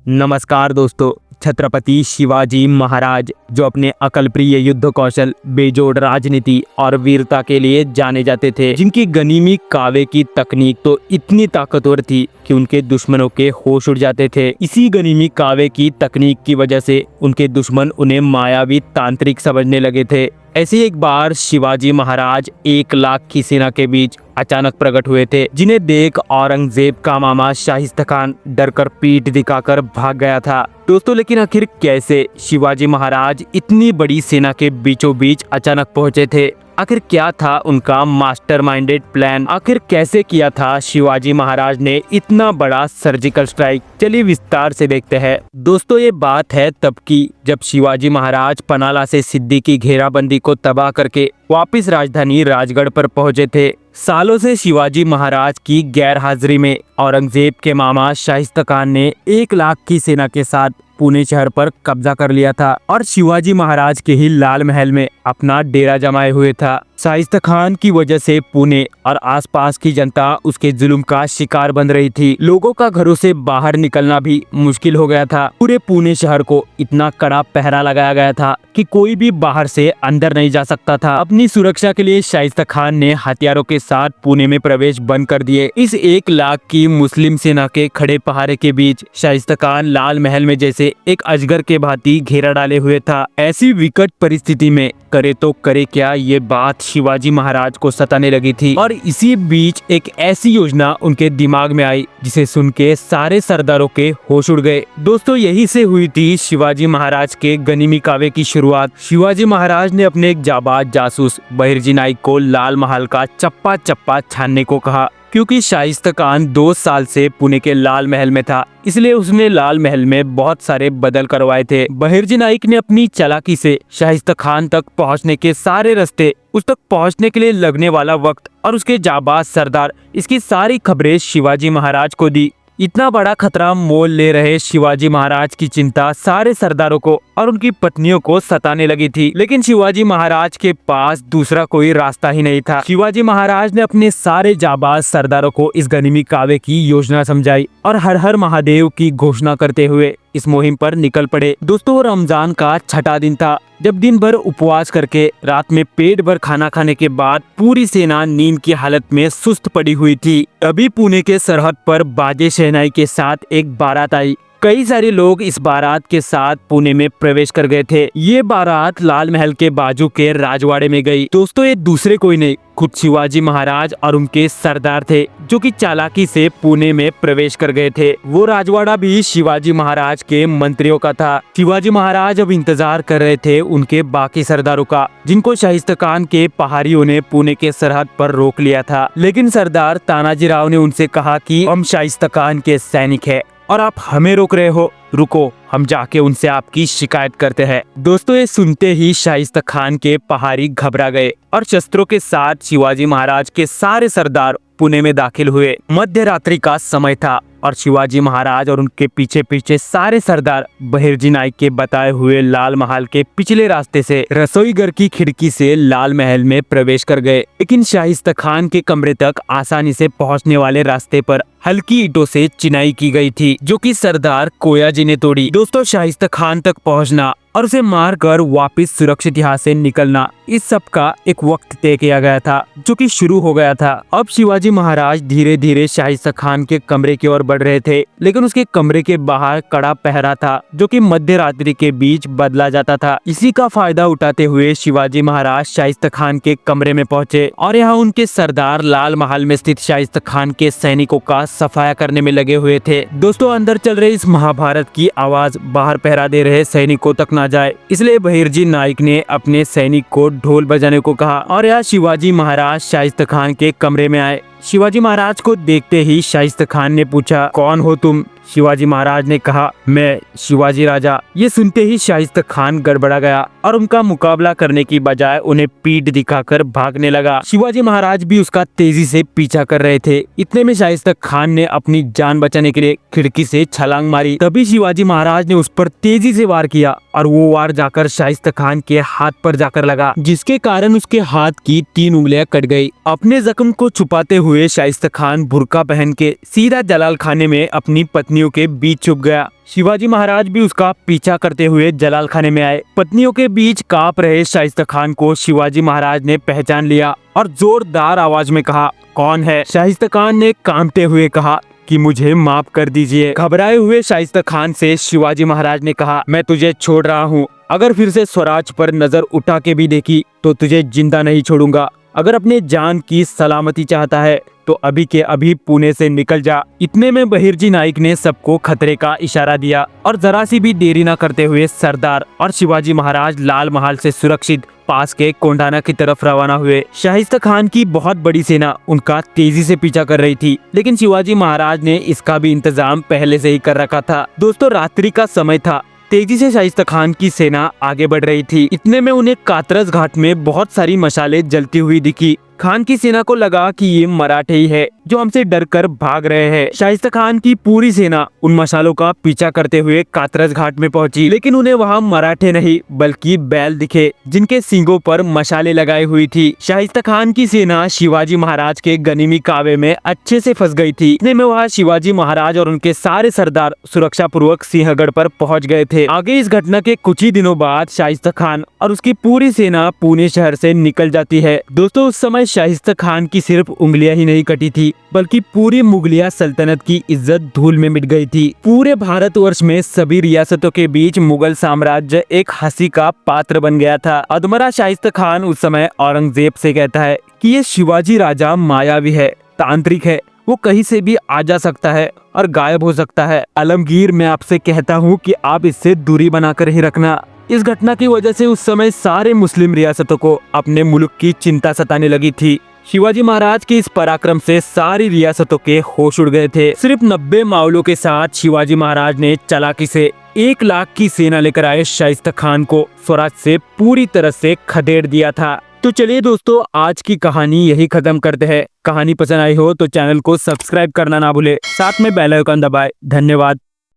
नमस्कार दोस्तों। छत्रपति शिवाजी महाराज जो अपने अकलप्रिय युद्ध कौशल, बेजोड़ राजनीति और वीरता के लिए जाने जाते थे, जिनकी गनीमी कावे की तकनीक तो इतनी ताकतवर थी कि उनके दुश्मनों के होश उड़ जाते थे। इसी गनीमी कावे की तकनीक की वजह से उनके दुश्मन उन्हें मायावी तांत्रिक समझने लगे थे। ऐसे ही एक बार शिवाजी महाराज 1 लाख की सेना के बीच अचानक प्रकट हुए थे, जिन्हें देख औरंगजेब का मामा शाहिस्ता खान डरकर पीठ दिखाकर भाग गया था। दोस्तों, लेकिन आखिर कैसे शिवाजी महाराज इतनी बड़ी सेना के बीचों बीच अचानक पहुंचे थे? आखिर क्या था उनका मास्टरमाइंडेड प्लान? आखिर कैसे किया था शिवाजी महाराज ने इतना बड़ा सर्जिकल स्ट्राइक? चलिए विस्तार से देखते हैं। दोस्तों, ये बात है तब की जब शिवाजी महाराज पनाला से सिद्दी की घेराबंदी को तबाह करके वापस राजधानी राजगढ़ पर पहुंचे थे। सालों से शिवाजी महाराज की गैर हाजिरी में औरंगजेब के मामा शाहिस्ता खान ने 1 लाख की सेना के साथ पुणे शहर पर कब्जा कर लिया था और शिवाजी महाराज के ही लाल महल में अपना डेरा जमाए हुए था। शाहिस्ता खान की वजह से पुणे और आसपास की जनता उसके जुल्म का शिकार बन रही थी। लोगों का घरों से बाहर निकलना भी मुश्किल हो गया था। पूरे पुणे शहर को इतना कड़ा पहरा लगाया गया था कि कोई भी बाहर से अंदर नहीं जा सकता था। अपनी सुरक्षा के लिए शाहिस्ता खान ने हथियारों के साथ पुणे में प्रवेश बंद कर दिए। इस 1 लाख की मुस्लिम सेना के खड़े पहारे के बीच शाहिस्ता खान लाल महल में जैसे एक अजगर के भांति घेरा डाले हुए था। ऐसी विकट परिस्थिति में करे तो करे क्या, ये बात शिवाजी महाराज को सताने लगी थी। और इसी बीच एक ऐसी योजना उनके दिमाग में आई जिसे सुन के सारे सरदारों के होश उड़ गए। दोस्तों, यही से हुई थी शिवाजी महाराज के गनीमी कावे की शुरुआत। शिवाजी महाराज ने अपने एक जाबाज जासूस बहिर्जी नाइक को लाल महल का चप्पा चप्पा छानने को कहा। क्योंकि शाहिस्ता खान 2 साल से पुणे के लाल महल में था, इसलिए उसने लाल महल में बहुत सारे बदल करवाए थे। बहिर्जी नाइक ने अपनी चालाकी से शाहिस्ता खान तक पहुंचने के सारे रास्ते, उस तक पहुंचने के लिए लगने वाला वक्त और उसके जाबाज सरदार, इसकी सारी खबरें शिवाजी महाराज को दी। इतना बड़ा खतरा मोल ले रहे शिवाजी महाराज की चिंता सारे सरदारों को और उनकी पत्नियों को सताने लगी थी। लेकिन शिवाजी महाराज के पास दूसरा कोई रास्ता ही नहीं था। शिवाजी महाराज ने अपने सारे जाबाज सरदारों को इस गनीमी कावे की योजना समझाई और हर हर महादेव की घोषणा करते हुए इस मुहिम पर निकल पड़े। दोस्तों, रमजान का 6ठा दिन था, जब दिन भर उपवास करके रात में पेट भर खाना खाने के बाद पूरी सेना नींद की हालत में सुस्त पड़ी हुई थी। अभी पुणे के सरहद पर बाजे शहनाई के साथ एक बारात आई। कई सारे लोग इस बारात के साथ पुणे में प्रवेश कर गए थे। ये बारात लाल महल के बाजू के राजवाड़े में गई। दोस्तों, ये दूसरे कोई नहीं, खुद शिवाजी महाराज और उनके सरदार थे, जो कि चालाकी से पुणे में प्रवेश कर गए थे। वो राजवाड़ा भी शिवाजी महाराज के मंत्रियों का था। शिवाजी महाराज अब इंतजार कर रहे थे उनके बाकी सरदारों का, जिनको शाहिस्ता खान के पहाड़ियों ने पुणे के सरहद पर रोक लिया था। लेकिन सरदार तानाजी राव ने उनसे कहा कि हम शाहिस्ता खान के सैनिक हैं और आप हमें रोक रहे हो। रुको, हम जाके उनसे आपकी शिकायत करते हैं। दोस्तों, ये सुनते ही शाहिस्ता खान के पहाड़ी घबरा गए और शस्त्रों के साथ शिवाजी महाराज के सारे सरदार पुणे में दाखिल हुए। मध्य रात्रि का समय था और शिवाजी महाराज और उनके पीछे पीछे सारे सरदार बहिर्जी नाइक के बताए हुए लाल महल के पिछले रास्ते से रसोई घर की खिड़की से लाल महल में प्रवेश कर गए। लेकिन शाहिस्ता खान के कमरे तक आसानी से पहुंचने वाले रास्ते पर हल्की ईंटों से चिनाई की गई थी, जो कि सरदार कोया जी ने तोड़ी। दोस्तों, शाहिस्ता खान तक पहुंचना और उसे मारकर वापस सुरक्षित यहाँ से निकलना, इस सब का एक वक्त तय किया गया था, जो कि शुरू हो गया था। अब शिवाजी महाराज धीरे धीरे शाहिस्ता खान के कमरे की ओर बढ़ रहे थे, लेकिन उसके कमरे के बाहर कड़ा पहरा था, जो कि मध्य रात्रि के बीच बदला जाता था। इसी का फायदा उठाते हुए शिवाजी महाराज शाहिस्ता खान के कमरे में पहुंचे और यहाँ उनके सरदार लाल महल में स्थित शाहिस्ता खान के सैनिकों का सफाया करने में लगे हुए थे। दोस्तों, अंदर चल रहे इस महाभारत की आवाज बाहर पहरा दे रहे सैनिकों तक ना जाए, इसलिए बहिर्जी नाइक ने अपने सैनिक को ढोल बजाने को कहा और यहाँ शिवाजी महाराज शाहिस्ता खान के कमरे में आए। शिवाजी महाराज को देखते ही शाहिस्ता खान ने पूछा, कौन हो तुम? शिवाजी महाराज ने कहा, मैं शिवाजी राजा। ये सुनते ही शाहिस्ता खान गड़बड़ा गया और उनका मुकाबला करने की बजाय उन्हें पीठ दिखाकर भागने लगा। शिवाजी महाराज भी उसका तेजी से पीछा कर रहे थे। इतने में शाहिस्ता खान ने अपनी जान बचाने के लिए खिड़की से छलांग मारी। तभी शिवाजी महाराज ने उस पर तेजी से वार किया और वो वार जाकर शाहिस्ता खान के हाथ पर जाकर लगा, जिसके कारण उसके हाथ की 3 उंगलियां कट गई। अपने जख्म को छुपाते हुए शाहिस्ता खान बुर्का पहन के सीधा जलाल खाने में अपनी पत्नी पत्नियों के बीच छुप गया। शिवाजी महाराज भी उसका पीछा करते हुए जलाल खाने में आए। पत्नियों के बीच कांप रहे शाइस्ता खान को शिवाजी महाराज ने पहचान लिया और जोरदार आवाज में कहा, कौन है? शाइस्ता खान ने कांपते हुए कहा कि मुझे माफ कर दीजिए। घबराए हुए शाइस्ता खान से शिवाजी महाराज ने कहा, मैं तुझे छोड़ रहा हूँ। अगर फिर से स्वराज पर नजर उठा के भी देखी तो तुझे जिंदा नहीं छोड़ूंगा। अगर अपने जान की सलामती चाहता है तो अभी के अभी पुणे से निकल जा। इतने में बहिर्जी नाइक ने सबको खतरे का इशारा दिया और जरा सी भी देरी न करते हुए सरदार और शिवाजी महाराज लाल महल से सुरक्षित पास के कोंडाना की तरफ रवाना हुए। शाइस्ता खान की बहुत बड़ी सेना उनका तेजी से पीछा कर रही थी, लेकिन शिवाजी महाराज ने इसका भी इंतजाम पहले से ही कर रखा था। दोस्तों, रात्रि का समय था। तेजी से शाइस्ता खान की सेना आगे बढ़ रही थी। इतने में उन्हें कातरस घाट में बहुत सारी मशालें जलती हुई दिखी। खान की सेना को लगा कि ये मराठे ही है जो हमसे डरकर भाग रहे हैं। शाइस्ता खान की पूरी सेना उन मशालों का पीछा करते हुए कातरस घाट में पहुंची, लेकिन उन्हें वहां मराठे नहीं बल्कि बैल दिखे जिनके सींगों पर मशाले लगाई हुई थी। शाइस्ता खान की सेना शिवाजी महाराज के गनीमी कावे में अच्छे से फंस गई थी। इतने में वहां शिवाजी महाराज और उनके सारे सरदार सुरक्षा पूर्वक सिंहगढ़ पर पहुंच गए थे। आगे इस घटना के कुछ ही दिनों बाद शाइस्ता खान और उसकी पूरी सेना पुणे शहर से निकल जाती है। दोस्तों, उस समय शाइस्ता खान की सिर्फ उंगलियां ही नहीं कटी थी बल्कि पूरी मुगलिया सल्तनत की इज्जत धूल में मिट गई थी। पूरे भारतवर्ष में सभी रियासतों के बीच मुगल साम्राज्य एक हंसी का पात्र बन गया था। अधमरा शाइस्ता खान उस समय औरंगजेब से कहता है कि ये शिवाजी राजा मायावी है, तांत्रिक है, वो कहीं से भी आ जा सकता है और गायब हो सकता है। आलमगीर, मैं आपसे कहता हूँ कि आप इससे दूरी बनाकर ही रखना। इस घटना की वजह से उस समय सारे मुस्लिम रियासतों को अपने मुल्क की चिंता सताने लगी थी। शिवाजी महाराज के इस पराक्रम से सारी रियासतों के होश उड़ गए थे। सिर्फ 90 मावलों के साथ शिवाजी महाराज ने चालाकी से 1 लाख की सेना लेकर आए शाइस्ता खान को स्वराज से पूरी तरह से खदेड़ दिया था। तो चलिए दोस्तों, आज की कहानी यही खत्म करते हैं। कहानी पसंद आई हो तो चैनल को सब्सक्राइब करना ना भूले, साथ में बेल आइकन दबाएं। धन्यवाद।